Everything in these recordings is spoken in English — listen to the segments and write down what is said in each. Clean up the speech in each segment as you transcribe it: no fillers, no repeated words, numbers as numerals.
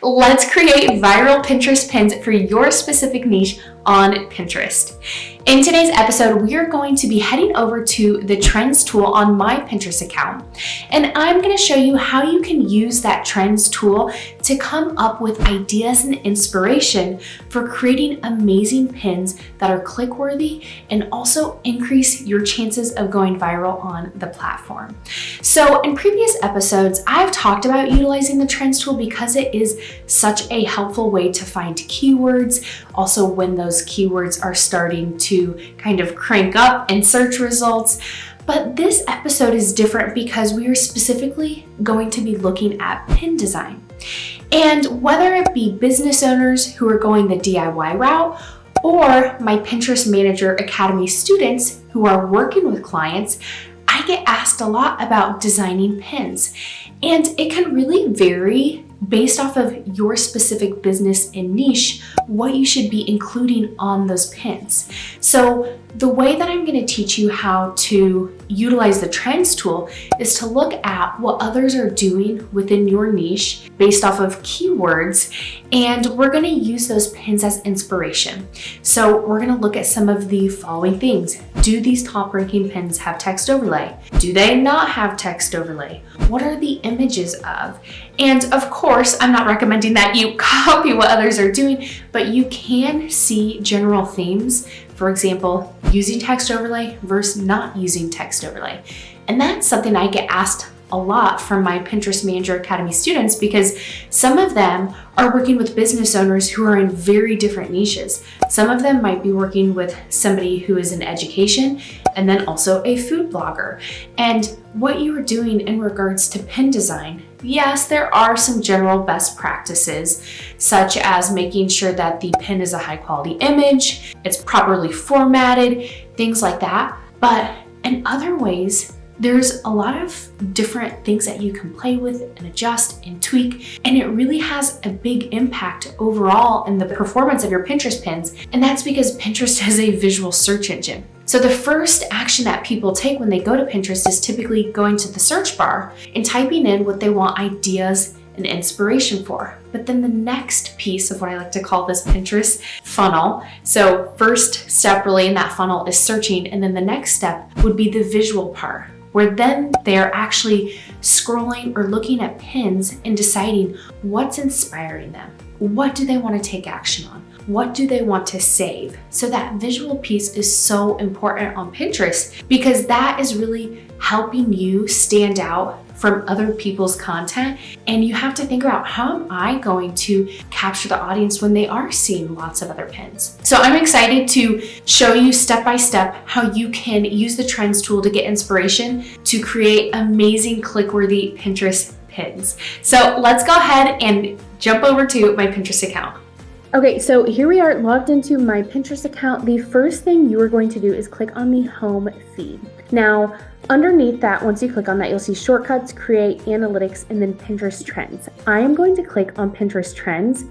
Let's create viral Pinterest pins for your specific niche on Pinterest. In today's episode, we are going to be heading over to the Trends tool on my Pinterest account, and I'm going to show you how you can use that Trends tool to come up with ideas and inspiration for creating amazing pins that are click-worthy and also increase your chances of going viral on the platform. So in previous episodes, I've talked about utilizing the Trends tool because it is such a helpful way to find keywords, also when those keywords are starting to kind of crank up in search results. But this episode is different because we are specifically going to be looking at pin design. And whether it be business owners who are going the DIY route or my Pinterest Manager Academy students who are working with clients, I get asked a lot about designing pins. And it can really vary based off of your specific business and niche, what you should be including on those pins. So the way that I'm going to teach you how to utilize the Trends tool is to look at what others are doing within your niche based off of keywords, and we're going to use those pins as inspiration. So we're going to look at some of the following things. Do these top ranking pins have text overlay? Do they not have text overlay? What are the images of? And of course, I'm not recommending that you copy what others are doing, but you can see general themes. For example, using text overlay versus not using text overlay. And that's something I get asked a lot from my Pinterest Manager Academy students because some of them are working with business owners who are in very different niches. Some of them might be working with somebody who is in education and then also a food blogger. And what you are doing in regards to pin design, yes, there are some general best practices, such as making sure that the pin is a high quality image, it's properly formatted, things like that. But in other ways, there's a lot of different things that you can play with and adjust and tweak, and it really has a big impact overall in the performance of your Pinterest pins, and that's because Pinterest is a visual search engine. So the first action that people take when they go to Pinterest is typically going to the search bar and typing in what they want ideas and inspiration for. But then the next piece of what I like to call this Pinterest funnel. So first step really in that funnel is searching, and then the next step would be the visual part, where then they're actually scrolling or looking at pins and deciding what's inspiring them. What do they want to take action on? What do they want to save? So that visual piece is so important on Pinterest because that is really helping you stand out from other people's content. And you have to think about, how am I going to capture the audience when they are seeing lots of other pins? So I'm excited to show you step by step how you can use the Trends tool to get inspiration to create amazing click-worthy Pinterest pins. So let's go ahead and jump over to my Pinterest account. Okay, so here we are logged into my Pinterest account. The first thing you are going to do is click on the home feed. Now, underneath that, once you click on that, you'll see shortcuts, create, analytics, and then Pinterest trends. I am going to click on Pinterest trends,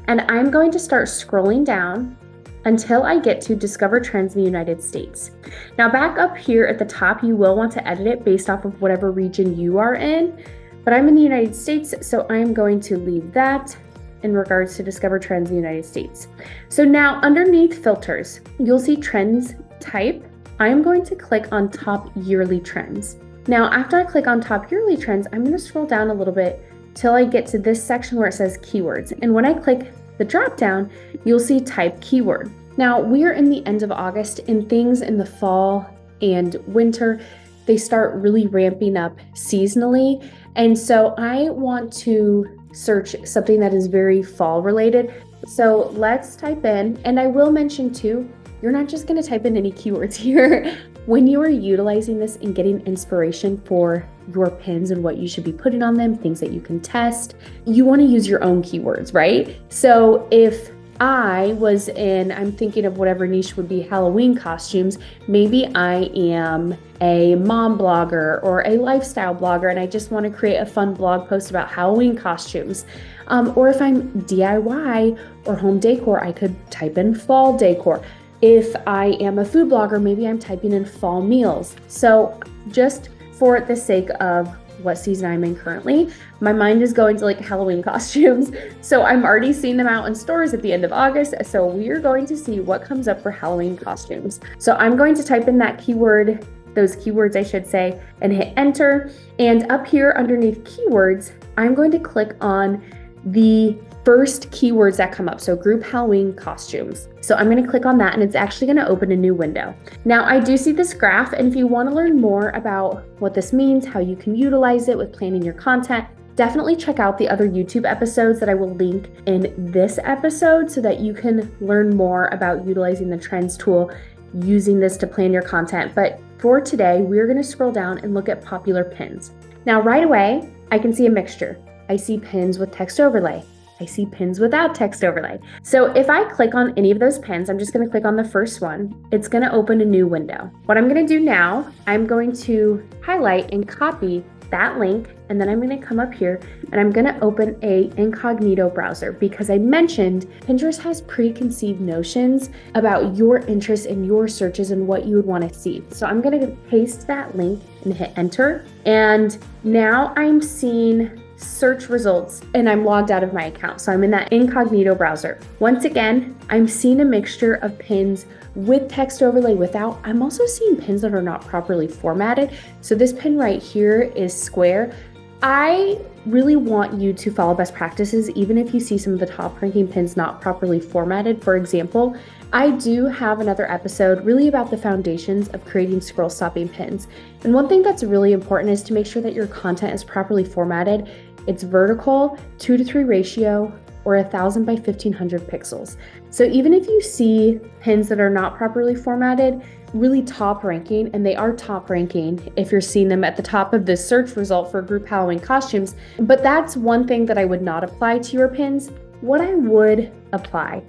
and I'm going to start scrolling down until I get to discover trends in the United States. Now, back up here at the top, you will want to edit it based off of whatever region you are in, but I'm in the United States, so I'm going to leave that in regards to discover trends in the United States. So now underneath filters, you'll see trends type. I am going to click on top yearly trends. Now, after I click on top yearly trends, I'm going to scroll down a little bit till I get to this section where it says keywords. And when I click the drop down, you'll see type keyword. Now, we are in the end of August, and things in the fall and winter, they start really ramping up seasonally. And so I want to search something that is very fall related. So let's type in, and I will mention too, you're not just going to type in any keywords here. When you are utilizing this and getting inspiration for your pins and what you should be putting on them, things that you can test, you want to use your own keywords, right? So if I'm thinking of whatever niche would be Halloween costumes, maybe I am a mom blogger or a lifestyle blogger and I just want to create a fun blog post about Halloween costumes. Or if I'm DIY or home decor, I could type in fall decor. If I am a food blogger, maybe I'm typing in fall meals. So just for the sake of what season I'm in currently, my mind is going to like Halloween costumes. So I'm already seeing them out in stores at the end of August. So we're going to see what comes up for Halloween costumes. So I'm going to type in that keyword, those keywords I should say, and hit enter. And up here underneath keywords, I'm going to click on the first keywords that come up. So group Halloween costumes. So I'm going to click on that and it's actually going to open a new window. Now I do see this graph, and if you want to learn more about what this means, how you can utilize it with planning your content, definitely check out the other YouTube episodes that I will link in this episode so that you can learn more about utilizing the trends tool, using this to plan your content. But for today, we're going to scroll down and look at popular pins. Now right away, I can see a mixture. I see pins with text overlay. I see pins without text overlay. So if I click on any of those pins, I'm just going to click on the first one. It's going to open a new window. What I'm going to do now, I'm going to highlight and copy that link, and then I'm going to come up here and I'm going to open a incognito browser because I mentioned Pinterest has preconceived notions about your interests and your searches and what you would want to see. So I'm going to paste that link and hit enter. And now I'm seeing search results and I'm logged out of my account. So I'm in that incognito browser. Once again, I'm seeing a mixture of pins with text overlay, without. I'm also seeing pins that are not properly formatted. So this pin right here is square. I really want you to follow best practices, even if you see some of the top ranking pins not properly formatted. For example, I do have another episode really about the foundations of creating scroll stopping pins. And one thing that's really important is to make sure that your content is properly formatted. It's vertical, 2:3 ratio, or 1000 by 1500 pixels. So even if you see pins that are not properly formatted, really top ranking, and they are top ranking if you're seeing them at the top of the search result for group Halloween costumes, but that's one thing that I would not apply to your pins. What I would apply,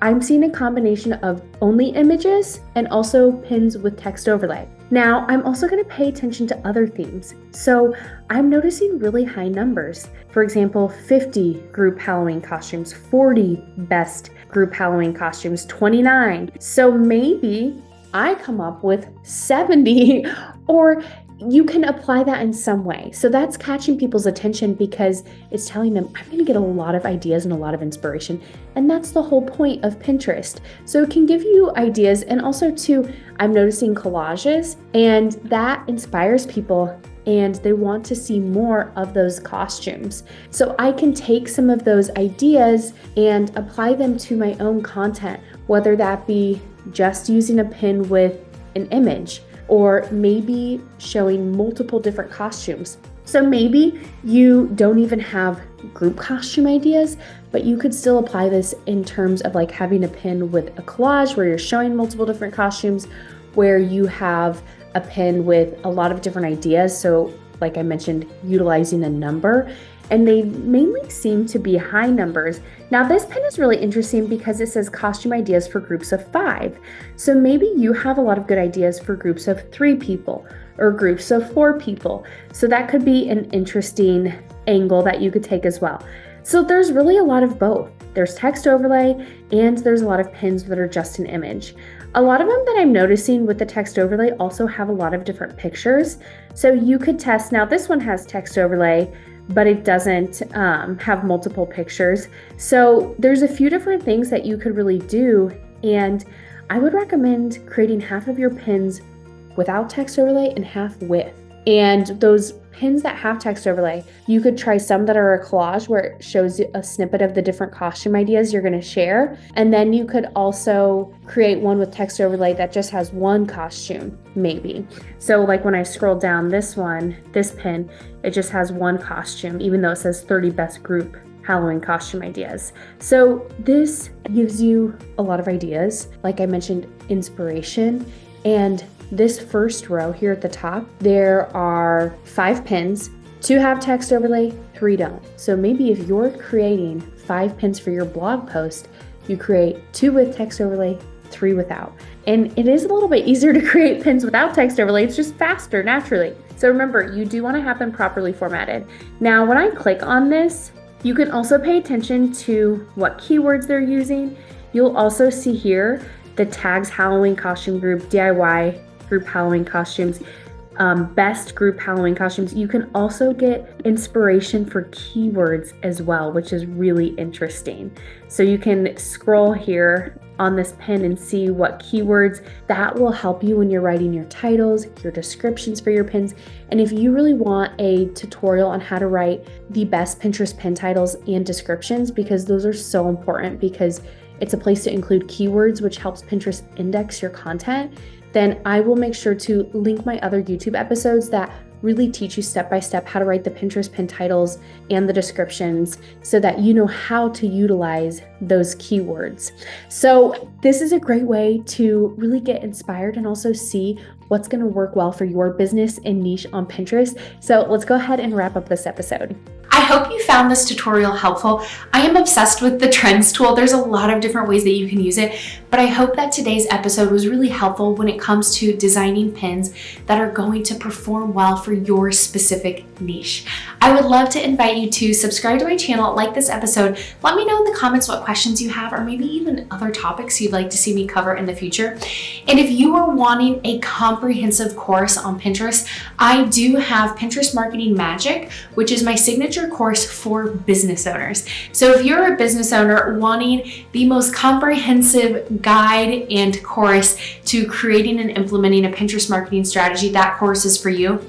I'm seeing a combination of only images and also pins with text overlay. Now, I'm also going to pay attention to other themes. So I'm noticing really high numbers. For example, 50 group Halloween costumes, 40 best group Halloween costumes, 29. So maybe I come up with 70, or you can apply that in some way. So that's catching people's attention because it's telling them, I'm going to get a lot of ideas and a lot of inspiration. And that's the whole point of Pinterest. So it can give you ideas. And also too, I'm noticing collages, and that inspires people and they want to see more of those costumes. So I can take some of those ideas and apply them to my own content, whether that be just using a pin with an image, or maybe showing multiple different costumes. So maybe you don't even have group costume ideas, but you could still apply this in terms of like having a pin with a collage where you're showing multiple different costumes, where you have a pin with a lot of different ideas. So like I mentioned, utilizing a number, and they mainly seem to be high numbers. Now this pin is really interesting because it says costume ideas for groups of 5. So maybe you have a lot of good ideas for groups of 3 people or groups of 4 people. So that could be an interesting angle that you could take as well. So there's really a lot of both. There's text overlay and there's a lot of pins that are just an image. A lot of them that I'm noticing with the text overlay also have a lot of different pictures. So you could test, now this one has text overlay, but it doesn't have multiple pictures. So there's a few different things that you could really do. And I would recommend creating half of your pins without text overlay and half with. And those pins that have text overlay, you could try some that are a collage where it shows you a snippet of the different costume ideas you're going to share. And then you could also create one with text overlay that just has one costume, maybe. So like when I scroll down this one, this pin, it just has one costume, even though it says 30 best group Halloween costume ideas. So this gives you a lot of ideas. Like I mentioned, inspiration. And this first row here at the top, there are 5 pins, 2 have text overlay, 3 don't. So maybe if you're creating 5 pins for your blog post, you create 2 with text overlay, 3 without. And it is a little bit easier to create pins without text overlay. It's just faster naturally. So remember, you do want to have them properly formatted. Now, when I click on this, you can also pay attention to what keywords they're using. You'll also see here the tags Halloween costume group, DIY group Halloween costumes. best group Halloween costumes. You can also get inspiration for keywords as well, which is really interesting. So you can scroll here on this pin and see what keywords that will help you when you're writing your titles, your descriptions for your pins. And if you really want a tutorial on how to write the best Pinterest pin titles and descriptions, because those are so important, because it's a place to include keywords, which helps Pinterest index your content, then I will make sure to link my other YouTube episodes that really teach you step by step how to write the Pinterest pin titles and the descriptions so that you know how to utilize those keywords. So this is a great way to really get inspired and also see what's going to work well for your business and niche on Pinterest. So let's go ahead and wrap up this episode. I hope you found this tutorial helpful. I am obsessed with the trends tool. There's a lot of different ways that you can use it, but I hope that today's episode was really helpful when it comes to designing pins that are going to perform well for your specific niche. I would love to invite you to subscribe to my channel, like this episode. Let me know in the comments what questions you have, or maybe even other topics you'd like to see me cover in the future. And if you are wanting a comprehensive course on Pinterest, I do have Pinterest Marketing Magic, which is my signature course for business owners. So if you're a business owner wanting the most comprehensive guide and course to creating and implementing a Pinterest marketing strategy, that course is for you.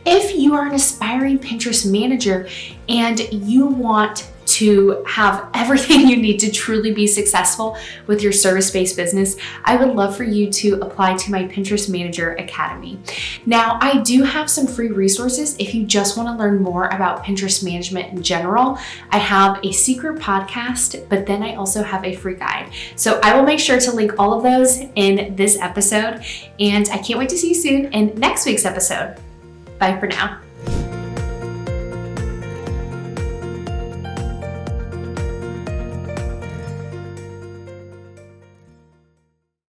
If you are an aspiring Pinterest manager and you want to have everything you need to truly be successful with your service-based business, I would love for you to apply to my Pinterest Manager Academy. Now, I do have some free resources if you just want to learn more about Pinterest management in general. I have a secret podcast, but then I also have a free guide. So I will make sure to link all of those in this episode, and I can't wait to see you soon in next week's episode. Bye for now.